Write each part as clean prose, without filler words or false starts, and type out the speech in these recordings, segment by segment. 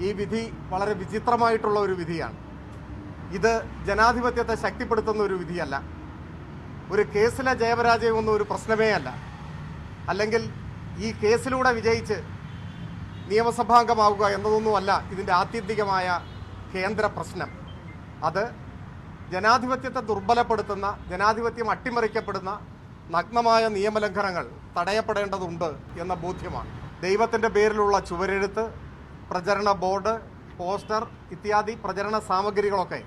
ഈ വിധി വളരെ വിചിത്രമായിട്ടുള്ള ഒരു വിധിയാണ്. ഇത് ജനാധിപത്യത്തെ ശക്തിപ്പെടുത്തുന്ന ഒരു വിധിയല്ല. ഒരു കേസിലെ ജയപരാജയമൊന്നും ഒരു പ്രശ്നമേ അല്ല. അല്ലെങ്കിൽ ഈ കേസിലൂടെ വിജയിച്ച് നിയമസഭാംഗമാവുക എന്നതൊന്നുമല്ല ഇതിൻ്റെ ആത്യന്തികമായ കേന്ദ്ര പ്രശ്നം. അത് ജനാധിപത്യത്തെ ദുർബലപ്പെടുത്തുന്ന, ജനാധിപത്യം അട്ടിമറിക്കപ്പെടുന്ന നഗ്നമായ നിയമലംഘനങ്ങൾ തടയപ്പെടേണ്ടതുണ്ട് എന്ന ബോധ്യമാണ്. ദൈവത്തിൻ്റെ പേരിലുള്ള ചുവരെഴുത്ത്, പ്രചരണ ബോർഡ്, പോസ്റ്റർ ഇത്യാദി പ്രചരണ സാമഗ്രികളൊക്കെ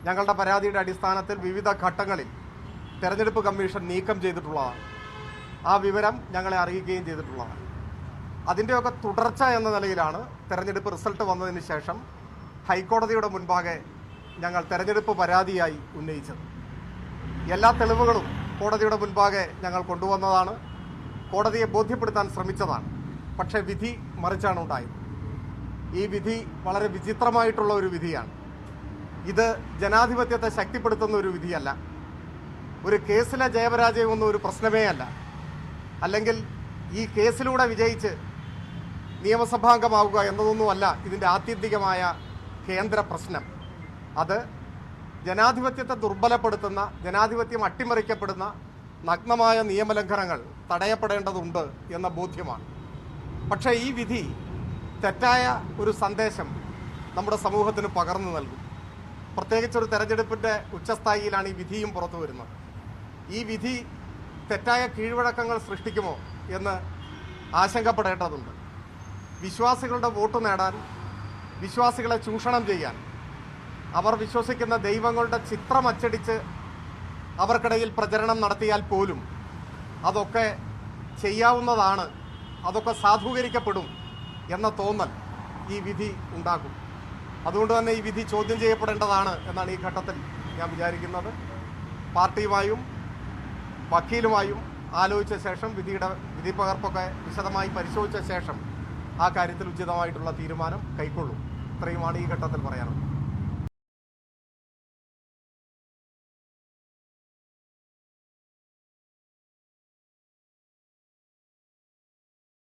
ഞങ്ങളുടെ പരാതിയുടെ അടിസ്ഥാനത്തിൽ വിവിധ ഘട്ടങ്ങളിൽ തെരഞ്ഞെടുപ്പ് കമ്മീഷൻ നീക്കം ചെയ്തിട്ടുള്ളതാണ്. ആ വിവരം ഞങ്ങളെ അറിയിക്കുകയും ചെയ്തിട്ടുള്ളതാണ്. അതിൻ്റെയൊക്കെ തുടർച്ച എന്ന നിലയിലാണ് തെരഞ്ഞെടുപ്പ് റിസൾട്ട് വന്നതിന് ശേഷം ഹൈക്കോടതിയുടെ മുൻപാകെ ഞങ്ങൾ തെരഞ്ഞെടുപ്പ് പരാതിയായി ഉന്നയിച്ചത്. എല്ലാ തെളിവുകളും കോടതിയുടെ മുൻപാകെ ഞങ്ങൾ കൊണ്ടുവന്നതാണ്. കോടതിയെ ബോധ്യപ്പെടുത്താൻ ശ്രമിച്ചതാണ്. പക്ഷേ വിധി മറിച്ചാണ് ഉണ്ടായത്. ഈ വിധി വളരെ വിചിത്രമായിട്ടുള്ള ഒരു വിധിയാണ്. ഇത് ജനാധിപത്യത്തെ ശക്തിപ്പെടുത്തുന്ന ഒരു വിധിയല്ല. ഒരു കേസിലെ ജയപരാജയമൊന്നും ഒരു പ്രശ്നമേ അല്ല. അല്ലെങ്കിൽ ഈ കേസിലൂടെ വിജയിച്ച് നിയമസഭാംഗമാവുക എന്നതൊന്നുമല്ല ഇതിൻ്റെ ആത്യന്തികമായ കേന്ദ്ര പ്രശ്നം. അത് ജനാധിപത്യത്തെ ദുർബലപ്പെടുത്തുന്ന, ജനാധിപത്യം അട്ടിമറിക്കപ്പെടുന്ന നഗ്നമായ നിയമലംഘനങ്ങൾ തടയപ്പെടേണ്ടതുണ്ട് എന്ന ബോധ്യമാണ്. പക്ഷേ ഈ വിധി തെറ്റായ ഒരു സന്ദേശം നമ്മുടെ സമൂഹത്തിന് പകർന്നു നൽകും. പ്രത്യേകിച്ചൊരു തെരഞ്ഞെടുപ്പിൻ്റെ ഉച്ചസ്ഥായിയിലാണ് ഈ വിധിയും പുറത്തു വരുന്നത്. ഈ വിധി തെറ്റായ കീഴ്വഴക്കങ്ങൾ സൃഷ്ടിക്കുമോ എന്ന് ആശങ്കപ്പെടേണ്ടതുണ്ട്. വിശ്വാസികളുടെ വോട്ട് നേടാൻ, വിശ്വാസികളെ ചൂഷണം ചെയ്യാൻ, അവർ വിശ്വസിക്കുന്ന ദൈവങ്ങളുടെ ചിത്രം അച്ചടിച്ച് അവർക്കിടയിൽ പ്രചരണം നടത്തിയാൽ പോലും അതൊക്കെ ചെയ്യാവുന്നതാണ്, അതൊക്കെ സാധൂകരിക്കപ്പെടും എന്ന തോന്നൽ ഈ വിധി ഉണ്ടാകും. അതുകൊണ്ട് തന്നെ ഈ വിധി ചോദ്യം ചെയ്യപ്പെടേണ്ടതാണ് എന്നാണ് ഈ ഘട്ടത്തിൽ ഞാൻ വിചാരിക്കുന്നത്. പാർട്ടിയുമായും വക്കീലുമായും ആലോചിച്ച ശേഷം വിധി പകർപ്പൊക്കെ വിശദമായി പരിശോധിച്ച ശേഷം ആ കാര്യത്തിൽ ഉചിതമായിട്ടുള്ള തീരുമാനം കൈക്കൊള്ളും. ഇത്രയുമാണ് ഈ ഘട്ടത്തിൽ പറയാനുള്ളത്.